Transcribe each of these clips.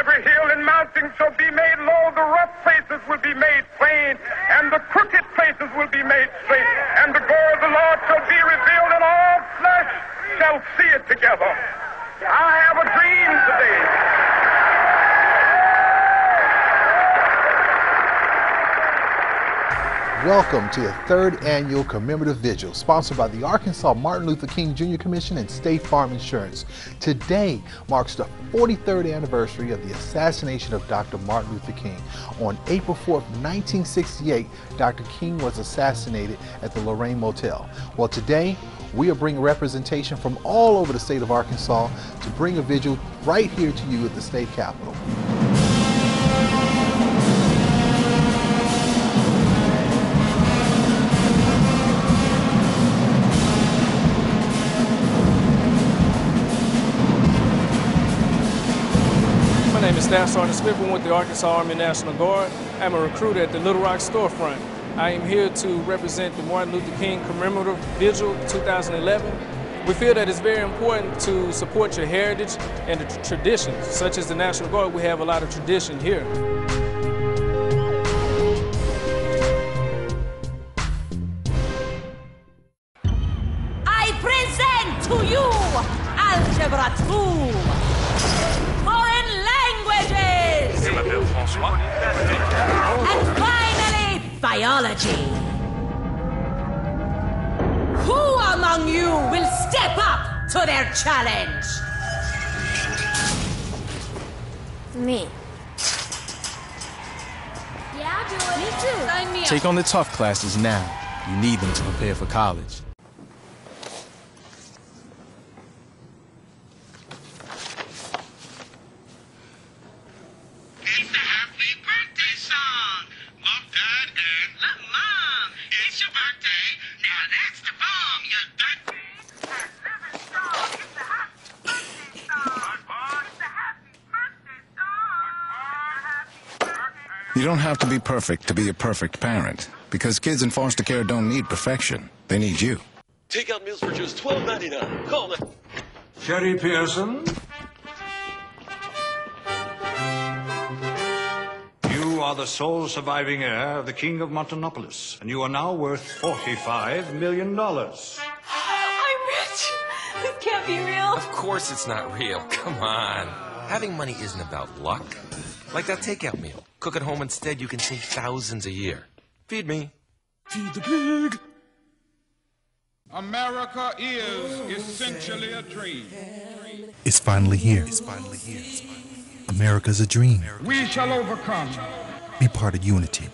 every hill and mountain shall be made low, the rough places will be made plain, and the crooked places will be made straight, and the glory of the Lord shall be revealed, and all flesh shall see it together. I have a dream today. Welcome to the third annual Commemorative Vigil, sponsored by the Arkansas Martin Luther King Jr. Commission and State Farm Insurance. Today marks the 43rd anniversary of the assassination of Dr. Martin Luther King. On April 4th, 1968, Dr. King was assassinated at the Lorraine Motel. Well, today, we are bringing representation from all over the state of Arkansas to bring a vigil right here to you at the state capitol. My name is Staff Sergeant Smith. I'm with the Arkansas Army National Guard. I'm a recruiter at the Little Rock storefront. I am here to represent the Martin Luther King Commemorative Vigil 2011. We feel that it's very important to support your heritage and the traditions. Such as the National Guard, we have a lot of tradition here. I present to you Algebra 2. And finally, biology. Who among you will step up to their challenge? Me. Yeah, I'll do it. Me too. Sign me up. Take on the tough classes now. You need them to prepare for college. You don't have to be perfect to be a perfect parent, because kids in foster care don't need perfection. They need you. Take out meals for just $12.99. Call it. Sherry Pearson. You are the sole surviving heir of the King of Montanopolis, and you are now worth $45 million. I'm rich. This can't be real. Of course it's not real. Come on. Having money isn't about luck. Like that takeout meal. Cook at home instead, you can save thousands a year. Feed me. Feed the pig. America is essentially a dream. It's finally here. America's a dream. We shall overcome. Be part of unity.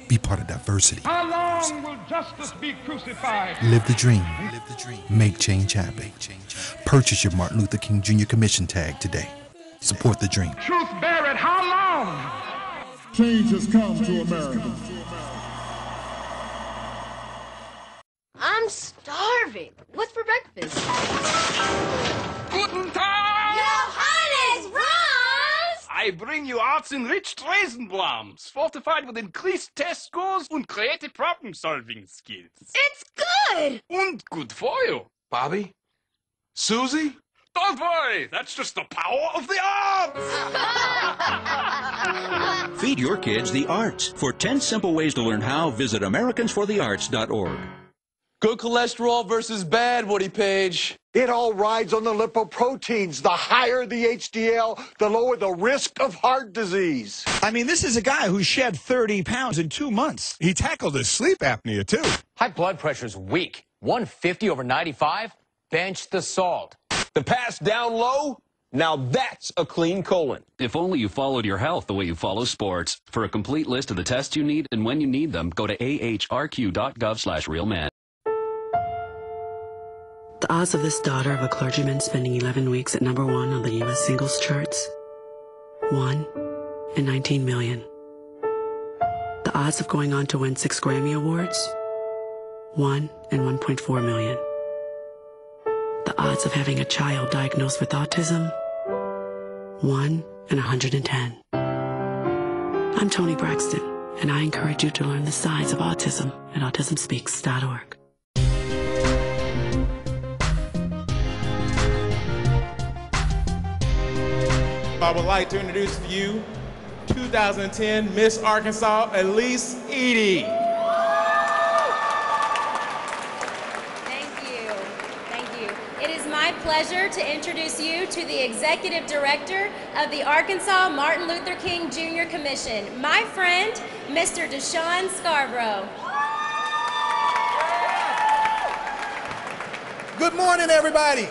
Be part of diversity. How long will justice be crucified? Live the dream. Make change happen. Purchase your Martin Luther King Jr. Commission tag today. Support the dream. Truth bear it. How long? Change has come to America. I'm starving. What's for breakfast? Guten Tag! Johannes, Franz! I bring you arts-enriched Raisinblams, fortified with increased test scores and creative problem-solving skills. It's good! And good for you. Bobby? Susie? Don't worry, that's just the power of the arts! Feed your kids the arts. For 10 simple ways to learn how, visit AmericansForTheArts.org. Good cholesterol versus bad, Woody Page. It all rides on the lipoproteins. The higher the HDL, the lower the risk of heart disease. I mean, this is a guy who shed 30 pounds in 2 months. He tackled his sleep apnea, too. High blood pressure's weak. 150/95? Bench the salt. The pass down low? Now that's a clean colon. If only you followed your health the way you follow sports. For a complete list of the tests you need and when you need them, go to ahrq.gov/realman. The odds of this daughter of a clergyman spending 11 weeks at #1 on the U.S. singles charts? 1 in 19 million. The odds of going on to win 6 Grammy Awards? 1 in 1.4 million. The odds of having a child diagnosed with autism? 1 in 110. I'm Toni Braxton, and I encourage you to learn the signs of autism at autismspeaks.org. I would like to introduce to you 2010 Miss Arkansas, L.E.A.D. Thank you. Thank you. It is my pleasure to introduce you to the Executive Director of the Arkansas Martin Luther King Jr. Commission, my friend, Mr. DuShun Scarbrough. Good morning, everybody.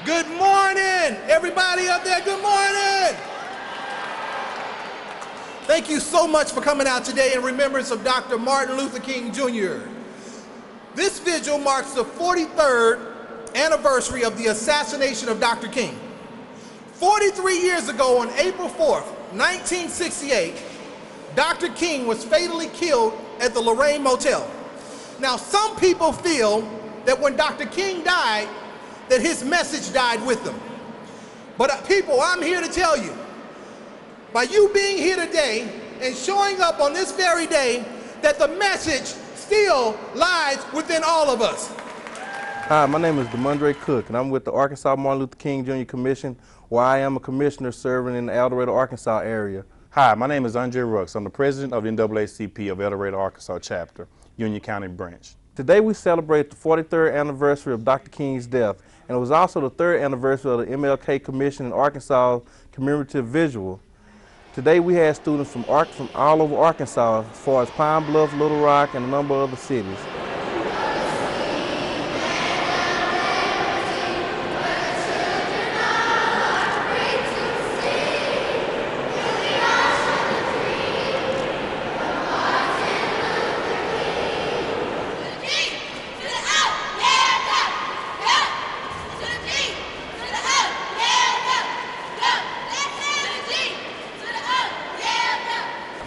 Good morning, everybody up there, good morning. Thank you so much for coming out today in remembrance of Dr. Martin Luther King Jr. This vigil marks the 43rd anniversary of the assassination of Dr. King. 43 years ago on April 4th, 1968, Dr. King was fatally killed at the Lorraine Motel. Now, some people feel that when Dr. King died, that his message died with him. But people, I'm here to tell you, by you being here today and showing up on this very day, that the message still lies within all of us. Hi, my name is Demondre Cook, and I'm with the Arkansas Martin Luther King Jr. Commission, where I am a commissioner serving in the El Dorado, Arkansas area. Hi, my name is Andre Rux. I'm the president of the NAACP of El Dorado, Arkansas chapter, Union County branch. Today we celebrate the 43rd anniversary of Dr. King's death, and it was also the 3rd anniversary of the MLK Commission in Arkansas Commemorative Vigil. Today we had students from all over Arkansas, as far as Pine Bluff, Little Rock, and a number of other cities.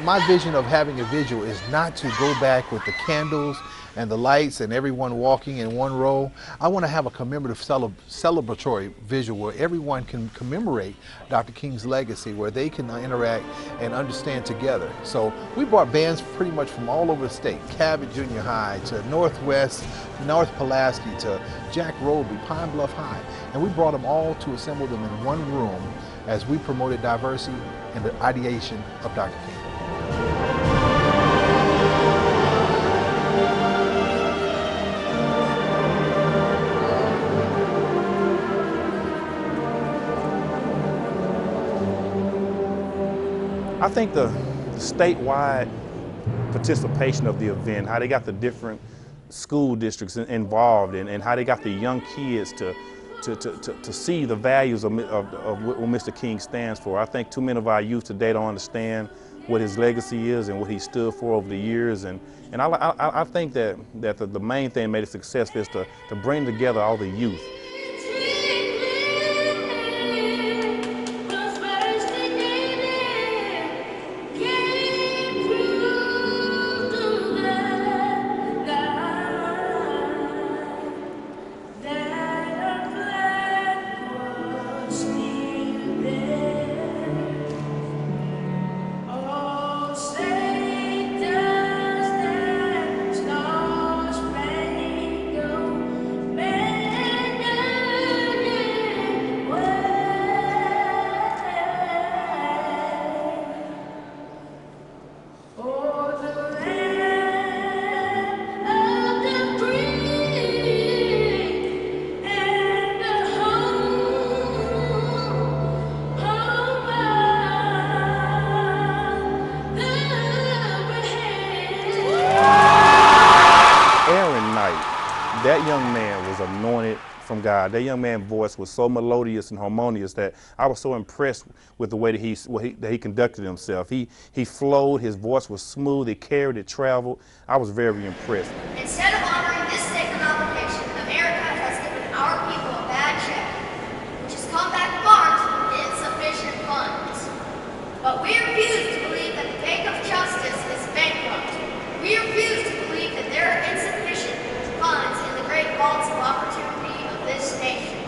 My vision of having a vigil is not to go back with the candles and the lights and everyone walking in one row. I want to have a commemorative celebratory vigil where everyone can commemorate Dr. King's legacy, where they can interact and understand together. So we brought bands pretty much from all over the state, Cabot Junior High to Northwest, North Pulaski to Jack Roby, Pine Bluff High, and we brought them all to assemble them in one room as we promoted diversity and the ideation of Dr. King. I think the statewide participation of the event, how they got the different school districts involved and how they got the young kids to see the values of what Mr. King stands for. I think too many of our youth today don't understand what his legacy is and what he stood for over the years. And I think that the main thing made it successful is to bring together all the youth. That young man was anointed from God. That young man's voice was so melodious and harmonious that I was so impressed with the way that he conducted himself. He flowed, his voice was smooth, it carried, it traveled. I was very impressed. Instead of honoring this sacred obligation, America has given our people a bad check, which has come back marked with insufficient funds. But we refuse to believe that the bank of justice is bankrupt. We refuse to believe that there are insufficient funds in the great vaults of opportunity of this nation.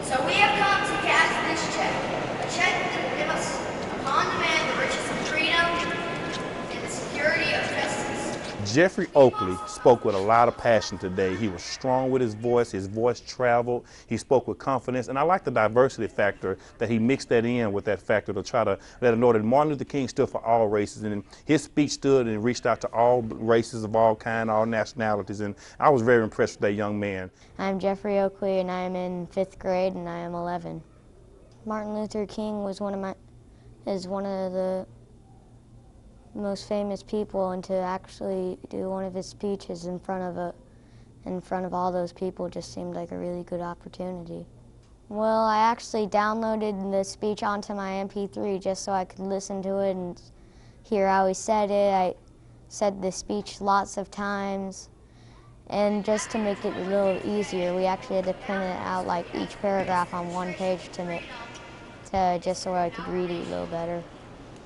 So we have come to cash this check, a check that will give us, upon demand, the riches of freedom and the security of justice. Jeffrey Oakley spoke with a lot of passion today. He was strong with his voice traveled, he spoke with confidence, and I like the diversity factor that he mixed that in with that factor to try to let them know that Martin Luther King stood for all races, and his speech stood and reached out to all races of all kinds, all nationalities, and I was very impressed with that young man. I'm Jeffrey Oakley, and I'm in 5th grade, and I am 11. Martin Luther King was one of the most famous people, and to actually do one of his speeches in front of all those people just seemed like a really good opportunity. Well, I actually downloaded the speech onto my MP3 just so I could listen to it and hear how he said it. I said the speech lots of times, and just to make it a little easier, we actually had to print it out, like each paragraph on one page just so I could read it a little better.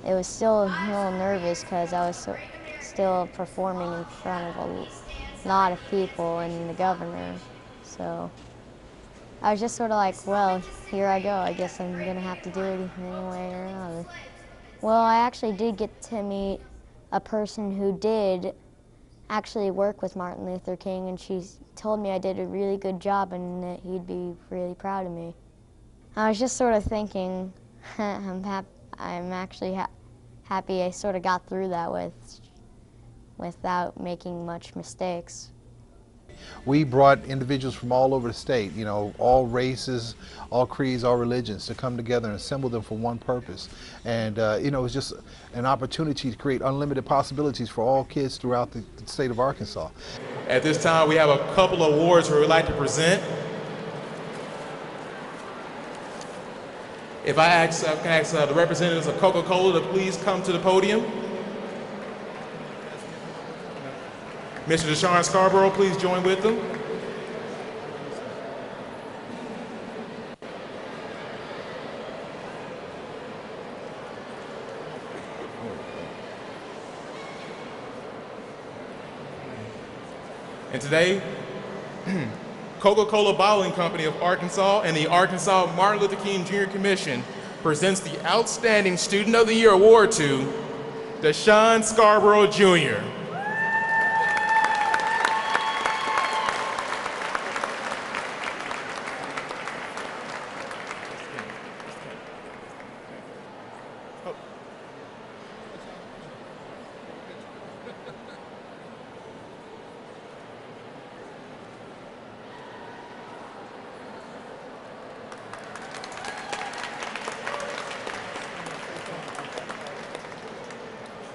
It was still a little nervous because I was still performing in front of a lot of people and the governor. So I was just sort of like, well, here I go. I guess I'm going to have to do it anyway or another. Well, I actually did get to meet a person who did actually work with Martin Luther King, and she told me I did a really good job and that he'd be really proud of me. I was just sort of thinking, I'm actually happy I sort of got through that without making much mistakes. We brought individuals from all over the state, you know, all races, all creeds, all religions, to come together and assemble them for one purpose. And, you know, it was just an opportunity to create unlimited possibilities for all kids throughout the state of Arkansas. At this time, we have a couple of awards we would like to present. If I can ask the representatives of Coca-Cola to please come to the podium. Mr. DuShun Scarbrough, please join with them. And today, Coca-Cola Bottling Company of Arkansas and the Arkansas Martin Luther King Jr. Commission presents the Outstanding Student of the Year Award to DuShun Scarbrough, Jr.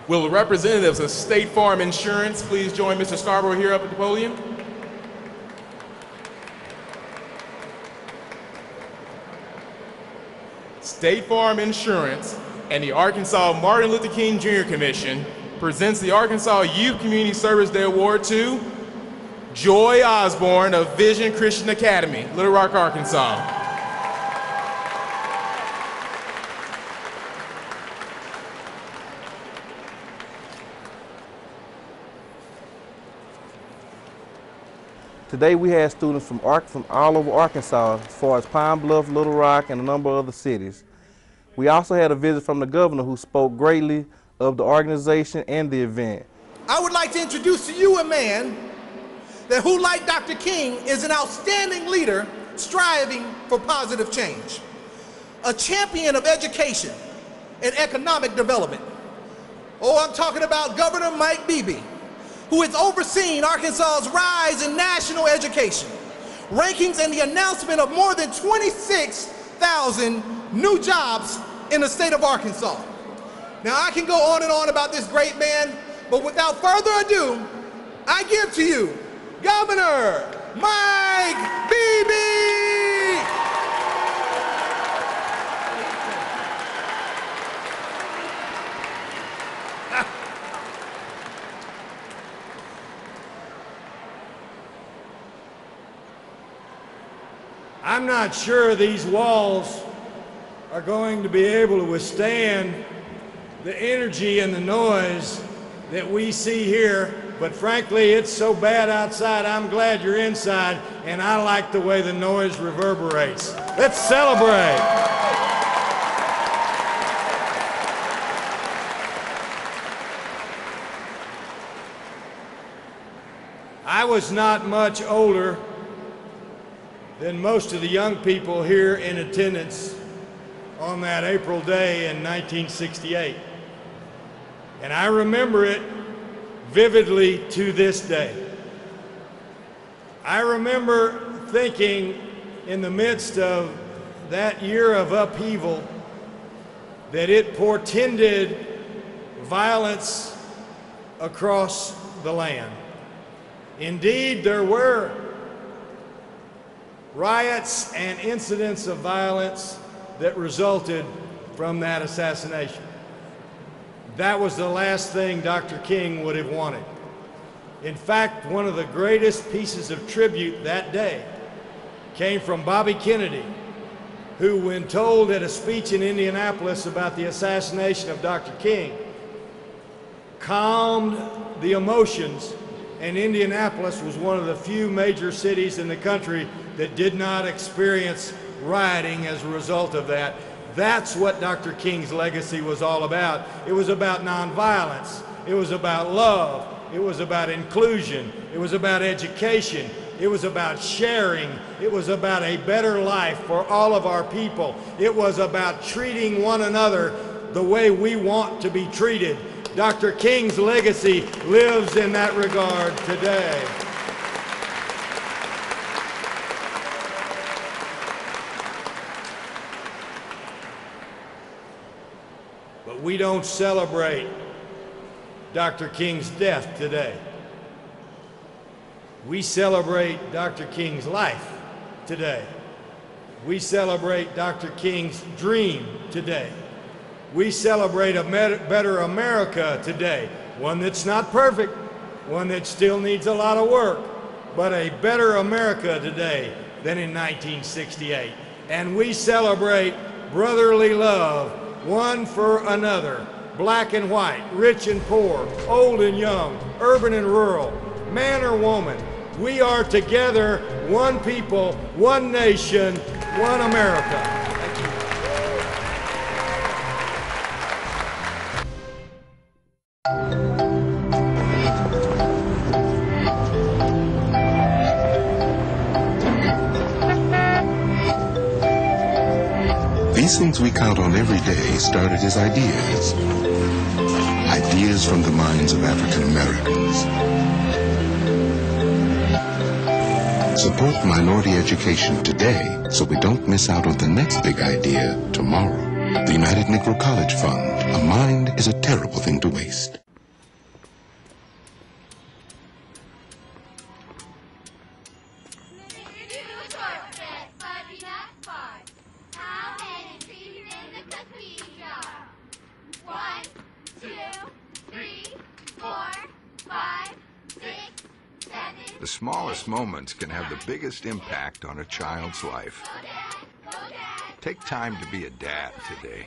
Will the representatives of State Farm Insurance please join Mr. Scarbrough here up at the podium? State Farm Insurance and the Arkansas Martin Luther King Jr. Commission presents the Arkansas Youth Community Service Day Award to Joy Osborne of Vision Christian Academy, Little Rock, Arkansas. Today we had students from all over Arkansas, as far as Pine Bluff, Little Rock, and a number of other cities. We also had a visit from the governor who spoke greatly of the organization and the event. I would like to introduce to you a man who, like Dr. King, is an outstanding leader striving for positive change. A champion of education and economic development. Oh, I'm talking about Governor Mike Beebe, who has overseen Arkansas's rise in national education, rankings, and the announcement of more than 26,000 new jobs in the state of Arkansas. Now, I can go on and on about this great man, but without further ado, I give to you Governor Mike Beebe! I'm not sure these walls are going to be able to withstand the energy and the noise that we see here, but frankly, it's so bad outside, I'm glad you're inside, and I like the way the noise reverberates. Let's celebrate. was not much older than most of the young people here in attendance on that April day in 1968. And I remember it vividly to this day. I remember thinking in the midst of that year of upheaval that it portended violence across the land. Indeed, there were riots and incidents of violence that resulted from that assassination. That was the last thing Dr. King would have wanted. In fact, one of the greatest pieces of tribute that day came from Bobby Kennedy, who, when told at a speech in Indianapolis about the assassination of Dr. King, calmed the emotions, and Indianapolis was one of the few major cities in the country that did not experience rioting as a result of that. That's what Dr. King's legacy was all about. It was about nonviolence. It was about love. It was about inclusion. It was about education. It was about sharing. It was about a better life for all of our people. It was about treating one another the way we want to be treated. Dr. King's legacy lives in that regard today. But we don't celebrate Dr. King's death today. We celebrate Dr. King's life today. We celebrate Dr. King's dream today. We celebrate a better America today. One that's not perfect, one that still needs a lot of work, but a better America today than in 1968. And we celebrate brotherly love, one for another, black and white, rich and poor, old and young, urban and rural, man or woman. We are together, one people, one nation, one America. Thank you. These things we count on every day started as ideas. Ideas from the minds of African Americans. Support minority education today so we don't miss out on the next big idea tomorrow. The United Negro College Fund. A mind is a terrible thing to waste. The smallest moments can have the biggest impact on a child's life. Take time to be a dad today.